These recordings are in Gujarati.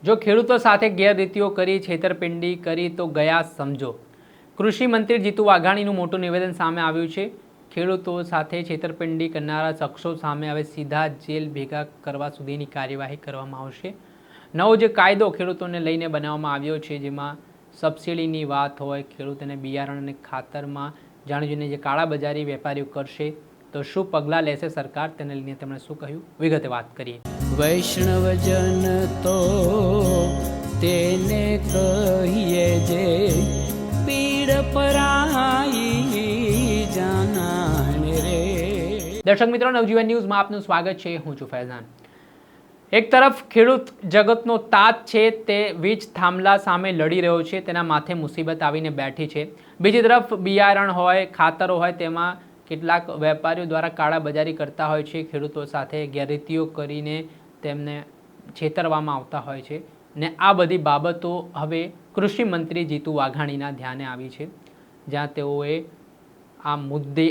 જો ખેડૂતો સાથે ગેરરીતિઓ કરી છેતરપિંડી કરી તો ગયા સમજો। કૃષિ મંત્રી જીતુ વાઘાણીનું મોટું નિવેદન સામે આવ્યું છે। ખેડૂતો સાથે છેતરપિંડી કરનારા શખ્સો સામે હવે સીધા જેલ ભેગા કરવા સુધીની કાર્યવાહી કરવામાં આવશે। નવો જે કાયદો ખેડૂતોને લઈને બનાવવામાં આવ્યો છે, જેમાં સબસિડીની વાત હોય, ખેડૂતોને બિયારણ અને ખાતરમાં જાણીને જે કાળાબજારી વેપારીઓ કરશે તો શું પગલાં લેશે સરકાર, તેને લઈને તેમણે શું કહ્યું, વિગતે વાત કરીએ। વૈષ્ણવજન તો તેને કહીએ જે પીડ પરાઈ જાનાને રે। દર્શક મિત્રો, નવજીવન ન્યૂઝમાં આપનું સ્વાગત છે। હું છું ફૈઝાન। એક તરફ ખેડૂત જગતનો તાત છે તે વીજ થાંભલા સામે લડી રહ્યો છે, તેના માથે મુસીબત આવીને બેઠી છે। બીજી તરફ બિયારણ હોય, ખાતરો હોય, તેમાં કેટલાક વેપારીઓ દ્વારા કાળાબજારી કરતા હોય છે, ખેડૂતો સાથે ગેરરીતિઓ કરીને તેમને છેતરવામાં આવતા હોય છે ને આ બધી બાબતો હવે કૃષિ મંત્રી જીતુ વાઘાણીના ધ્યાને આવી છે, જ્યાં તેઓએ આ મુદ્દે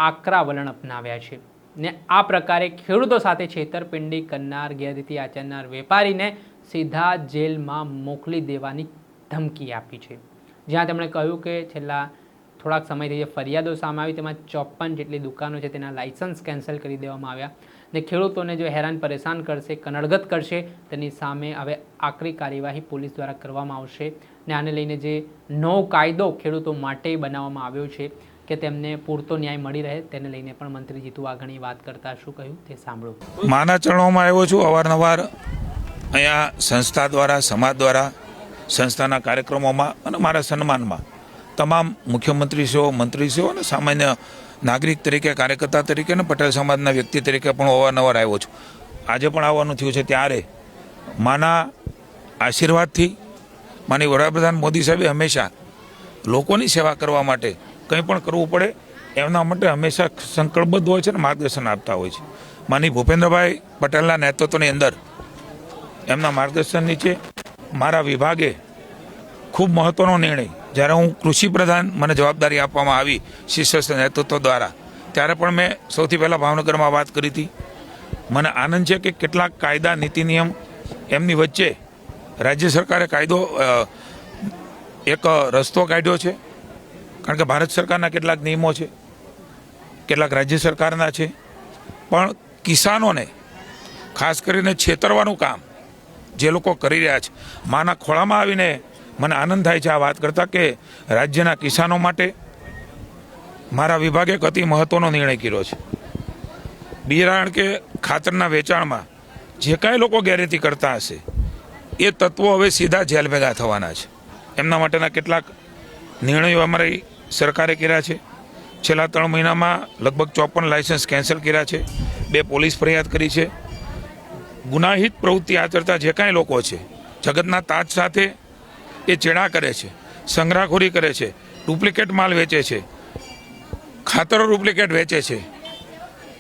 આકરા વલણ અપનાવ્યા છે ને આ પ્રકારે ખેડૂતો સાથે છેતરપિંડી કરનાર, ગેરરીતિ આચરનાર વેપારીને સીધા જેલમાં મોકલી દેવાની ધમકી આપી છે। જ્યાં તેમણે કહ્યું કે છેલ્લા થોડાક સમયથી જે ફરિયાદો સામે આવી તેમાં 54 જેટલી દુકાનો છે તેના લાયસન્સ કેન્સલ કરી દેવામાં આવ્યા ને ખેડૂતોને જો હેરાન પરેશાન કરશે, કનડગત કરશે, તેની સામે હવે આકરી કાર્યવાહી પોલીસ દ્વારા કરવામાં આવશે ને આને લઈને જે નવો કાયદો ખેડૂતો માટે બનાવવામાં આવ્યો છે કે તેમને પૂરતો ન્યાય મળી રહે, તેને લઈને પણ મંત્રી જીતુ વાઘાણી વાત કરતા શું કહ્યું તે સાંભળો। માના ચરણોમાં આવ્યો છું। અવારનવાર અહીંયા સંસ્થા દ્વારા, સમાજ દ્વારા, સંસ્થાના કાર્યક્રમોમાં અને મારા સન્માનમાં તમામ મુખ્યમંત્રીશ્રીઓ, મંત્રીશ્રીઓ અને સામાન્ય નાગરિક તરીકે, કાર્યકર્તા તરીકે અને પટેલ સમાજના વ્યક્તિ તરીકે પણ અવારનવાર આવ્યો છું। આજે પણ આવવાનું થયું છે। ત્યારે માના આશીર્વાદથી માની વડાપ્રધાન મોદી સાહેબે હંમેશા લોકોની સેવા કરવા માટે કંઈ પણ કરવું પડે એમના માટે હંમેશા સંકલ્પબદ્ધ હોય છે અને માર્ગદર્શન આપતા હોય છે। માની ભૂપેન્દ્રભાઈ પટેલના નેતૃત્વની અંદર એમના માર્ગદર્શન નીચે મારા વિભાગે ખૂબ મહત્ત્વનો નિર્ણય, જ્યારે હું કૃષિ પ્રધાન મને જવાબદારી આપવામાં આવી શીર્ષસ્થ નેતૃત્વ દ્વારા, ત્યારે પણ મેં સૌથી પહેલાં ભાવનગરમાં વાત કરી હતી। મને આનંદ છે કે કેટલાક કાયદા, નીતિ નિયમ એમની વચ્ચે રાજ્ય સરકારે કાયદો એક રસ્તો કાઢ્યો છે, કારણ કે ભારત સરકારના કેટલાક નિયમો છે, કેટલાક રાજ્ય સરકારના છે, પણ કિસાનોને ખાસ કરીને છેતરવાનું કામ જે લોકો કરી રહ્યા છે, માના ખોળામાં આવીને મને આનંદ થાય છે આ વાત કરતાં કે રાજ્યના કિસાનો માટે મારા વિભાગે એક અતિ મહત્ત્વનો નિર્ણય કર્યો છે। બિયારણ કે ખાતરના વેચાણમાં જે કાંઈ લોકો ગેરરીતિ કરતા હશે એ તત્વો હવે સીધા જેલ ભેગા થવાના છે। એમના માટેના કેટલાક નિર્ણયો અમારી સરકારે કર્યા છે। છેલ્લા 3 મહિનામાં લગભગ 54 લાયસન્સ કેન્સલ કર્યા છે, 2 પોલીસ ફરિયાદ કરી છે। ગુનાહિત પ્રવૃત્તિ આચરતા જે કાંઈ લોકો છે, જગતના તાજ સાથે એ ચેડા કરે છે, સંગ્રહખોરી કરે છે, ડુપ્લિકેટ માલ વેચે છે, ખાતરો ડુપ્લિકેટ વેચે છે,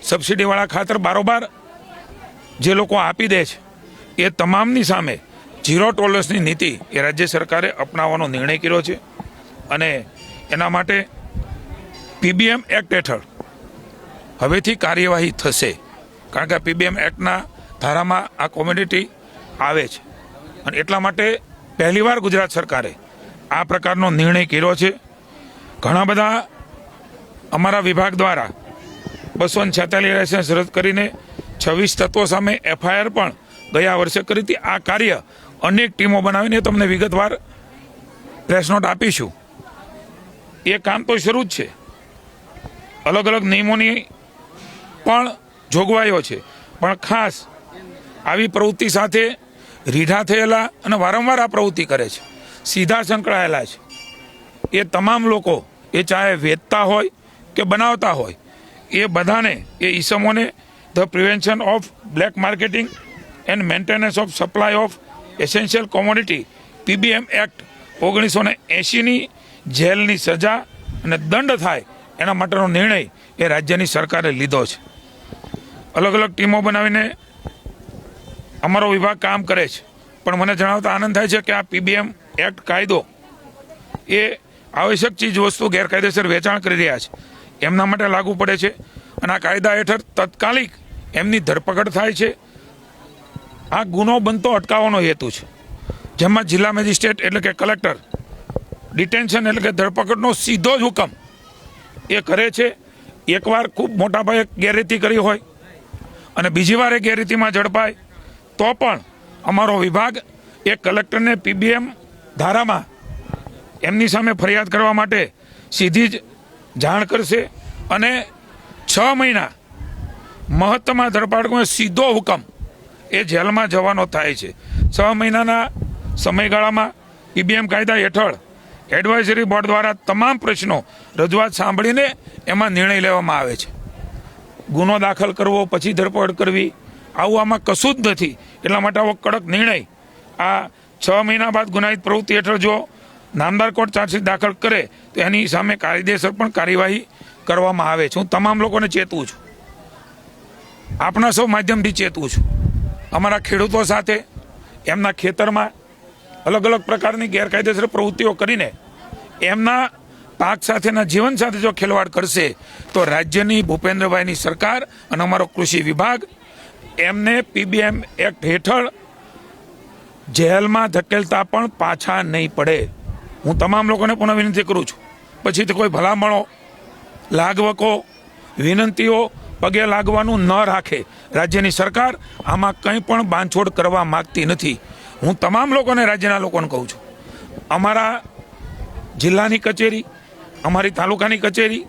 સબસિડીવાળા ખાતર બારોબાર જે લોકો આપી દે છે, એ તમામની સામે 0 ટોલરન્સની નીતિ એ રાજ્ય સરકારે અપનાવવાનો નિર્ણય કર્યો છે અને એના માટે પીબીએમ એક્ટ હેઠળ હવેથી કાર્યવાહી થશે, કારણ કે પીબીએમ એક્ટના ધારામાં આ કોમોડિટી આવે છે અને એટલા માટે પહેલીવાર ગુજરાત સરકારે આ પ્રકારનો નિર્ણય કર્યો છે। ઘણા બધા અમારા વિભાગ દ્વારા 246 લાયસન્સ રદ કરીને 26 તત્વો સામે એફઆઈઆર પણ ગયા વર્ષે કરી હતી। આ કાર્ય અનેક ટીમો બનાવીને તમને વિગતવાર પ્રેસ નોટ આપીશું। એ કામ તો શરૂ જ છે। અલગ અલગ નિયમોની પણ જોગવાઈઓ છે, પણ ખાસ આવી પ્રવૃત્તિ સાથે રીઢા થયેલા અને વારંવાર આ પ્રવૃત્તિ કરે છે, સીધા સંકળાયેલા છે, એ તમામ લોકો, એ ચાહે વેચતા હોય કે બનાવતા હોય, એ બધાને, એ ઈસમોને the prevention of black marketing and maintenance of supply of essential commodity PBM act 1980ની જેલની સજા અને દંડ થાય એના માટેનો નિર્ણય એ રાજ્યની સરકારે લીધો છે। અલગ અલગ ટીમો બનાવીને અમારો વિભાગ કામ કરે છે, પણ મને જણાવતા આનંદ થાય છે કે આ પીબીએમ એક્ટ કાયદો એ આવશ્યક ચીજ વસ્તુ ગેરકાયદેસર વેચાણ કરી રહ્યા છે એમના માટે લાગુ પડે છે અને આ કાયદા હેઠળ તાત્કાલિક એમની ધરપકડ થાય છે। આ ગુનો બનતો અટકાવવાનો હેતુ છે। જેમાં જિલ્લા મેજિસ્ટ્રેટ એટલે કે કલેક્ટર ડિટેન્શન એટલે કે ધરપકડનો સીધો જ હુકમ એ કરે છે. એકવાર ખૂબ મોટા પાયે ગેરરીતિ કરી હોય અને બીજી વાર એ ગેરરીતિમાં ઝડપાય તો પણ અમારો વિભાગ એ કલેક્ટરને પીબીએમ ધારામાં એમની સામે ફરિયાદ કરવા માટે સીધી જ જાણ કરશે અને 6 મહિના મહત્તમમાં ધરપકડનો સીધો હુકમ એ જેલમાં જવાનો થાય છે. 6 મહિનાના સમયગાળામાં પીબીએમ કાયદા હેઠળ એડવાઇઝરી બોર્ડ દ્વારા તમામ પ્રશ્નો રજૂઆત સાંભળીને એમાં નિર્ણય લેવામાં આવે છે. ગુનો દાખલ કરવો પછી ધરપકડ કરવી આવું આમાં કશું જ નથી. એટલા માટે આવો કડક નિર્ણય આ 6 મહિના બાદ ગુનાહિત પ્રવૃત્તિ હેઠળ જો નામદાર કોર્ટ ચાર્જશીટ દાખલ કરે તો એની સામે કાયદેસર પણ કાર્યવાહી કરવામાં આવે છે. હું તમામ લોકોને ચેતવું છું, આપણા સૌ માધ્યમથી ચેતવું છું. અમારા ખેડૂતો સાથે એમના ખેતરમાં અલગ અલગ પ્રકારની ગેરકાયદેસર પ્રવૃત્તિઓ કરીને એમના પાક સાથેના જીવન સાથે જો ખેલવાડ કરશે તો રાજ્યની ભૂપેન્દ્રભાઈની સરકાર અને અમારો કૃષિ વિભાગ એમને પીબીએમ એક્ટ હેઠળ જેલમાં ધકેલતા પણ પાછા નહીં પડે. હું તમામ લોકોને પુનઃ વિનંતી કરું છું, પછી કોઈ ભલામણો લાગવકો વિનંતીઓ પગે લાગવાનું ન રાખે. રાજ્યની સરકાર આમાં કંઈ પણ બાંધછોડ કરવા માગતી નથી. હું તમામ લોકોને રાજ્યના લોકોને કહું છું, અમારા જિલ્લાની કચેરી અમારી તાલુકાની કચેરી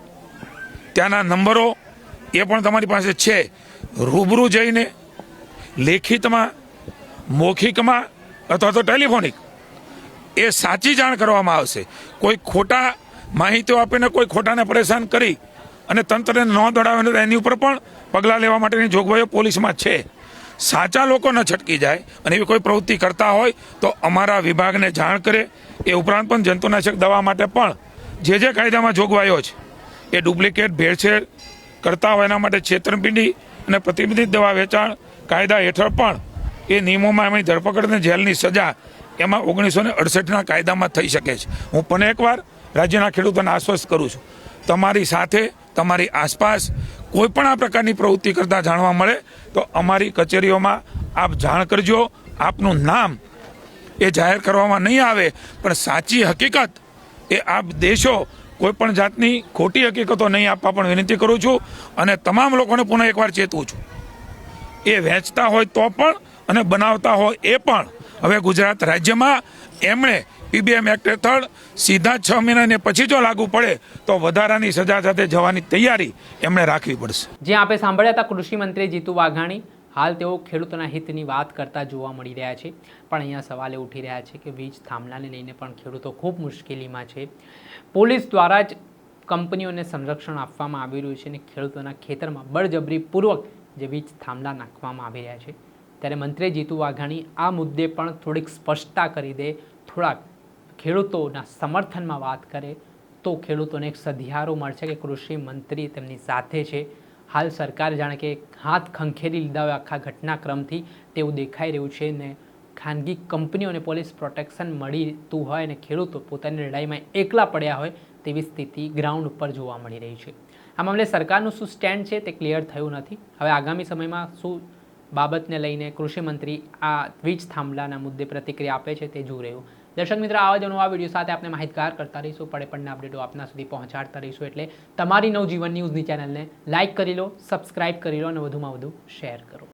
ત્યાંના નંબરો એ પણ તમારી પાસે છે. રૂબરૂ જઈને લેખિતમાં મૌખિકમાં અથવા તો ટેલિફોનિક એ સાચી જાણ કરવામાં આવશે. કોઈ ખોટા માહિતીઓ આપીને કોઈ ખોટાને પરેશાન કરી અને તંત્રને ન દોડાવે તો એની ઉપર પણ પગલાં લેવા માટેની જોગવાઈઓ પોલીસમાં છે. સાચા લોકો ન છટકી જાય અને એવી કોઈ પ્રવૃત્તિ કરતા હોય તો અમારા વિભાગને જાણ કરે. એ ઉપરાંત પણ જંતુનાશક દવા માટે પણ જે કાયદામાં જોગવાઈઓ છે એ ડુપ્લિકેટ ભેળસેળ કરતા હોય એના માટે છેતરપિંડી અને પ્રતિબંધિત દવા વેચાણ કાયદા હેઠળ પણ એ નિયમોમાં એમની ધરપકડ અને જેલની સજા એમાં 1968ના કાયદામાં થઈ શકે છે. હું પણ એકવાર રાજ્યના ખેડૂતોને આશ્વસ્ત કરું છું, તમારી સાથે તમારી આસપાસ કોઈ પણ આ પ્રકારની પ્રવૃત્તિ કરતા જાણવા મળે તો અમારી કચેરીઓમાં આપ જાણ કરજો. આપનું નામ એ જાહેર કરવામાં નહીં આવે પણ સાચી હકીકત એ આપ દેશો. કોઈ પણ જાતની ખોટી હકીકતો નહીં આપવા પણ વિનંતી કરું છું અને તમામ લોકોને પુનઃ એકવાર ચેતવું છું, એ વેચતા હોય તો પણ અને બનાવતા હોય એ પણ હવે ગુજરાત રાજ્યમાં એમણે પીબીએમ એક્ટ હેઠળ સીધા 6 મહિનાને પછી જો લાગુ પડે તો વધારાની સજા સાથે જવાની તૈયારી એમણે રાખવી પડશે. જે આપે સાંભળ્યા હતા કૃષિ મંત્રી જીતુ વાઘાણી. હાલ તેઓ ખેડૂતોના હિતની વાત કરતા જોવા મળી રહ્યા છે, પણ અહીંયા સવાલ એ ઉઠી રહ્યા છે કે વીજ થાંભલાને લઈને પણ ખેડૂતો ખૂબ મુશ્કેલીમાં છે. પોલીસ દ્વારા જ કંપનીઓને સંરક્ષણ આપવામાં આવી રહ્યું છે અને ખેડૂતોના ખેતરમાં બળજબરીપૂર્વક જે વીજ થાંભલા નાખવામાં આવી રહ્યા છે. ત્યારે મંત્રી જીતુ વાઘાણી આ મુદ્દે પણ થોડીક સ્પષ્ટતા કરી દે, થોડાક ખેડૂતોના સમર્થનમાં વાત કરે તો ખેડૂતોને એક સધિયારો મળશે કે કૃષિ મંત્રી તેમની સાથે છે. હાલ સરકાર જાણે કે હાથ ખંખેરી લીધા હોય આખા ઘટનાક્રમથી તેવું દેખાઈ રહ્યું છે ને ખાનગી કંપનીઓને પોલીસ પ્રોટેક્શન મળતું હોય અને ખેડૂતો પોતાની લડાઈમાં એકલા પડ્યા હોય તેવી સ્થિતિ ગ્રાઉન્ડ ઉપર જોવા મળી રહી છે. આ મામલે સરકારનું શું સ્ટેન્ડ છે તે ક્લિયર થયું નથી. હવે આગામી સમયમાં શું બાબતને લઈને કૃષિ મંત્રી આ વીજ થાંભલાના મુદ્દે પ્રતિક્રિયા આપે છે તે જોઈ રહ્યું. દર્શક મિત્રો, આવા જ નવા વિડીયો સાથે આપણે માહિતગાર કરતા રહીશું, પડે પડના અપડેટો આપના સુધી પહોંચાડતા રહીશું. એટલે તમારી નવજીવન ન્યૂઝની ચેનલને લાઇક કરી લો, સબસ્ક્રાઇબ કરી લો અને વધુમાં વધુ શેર કરો.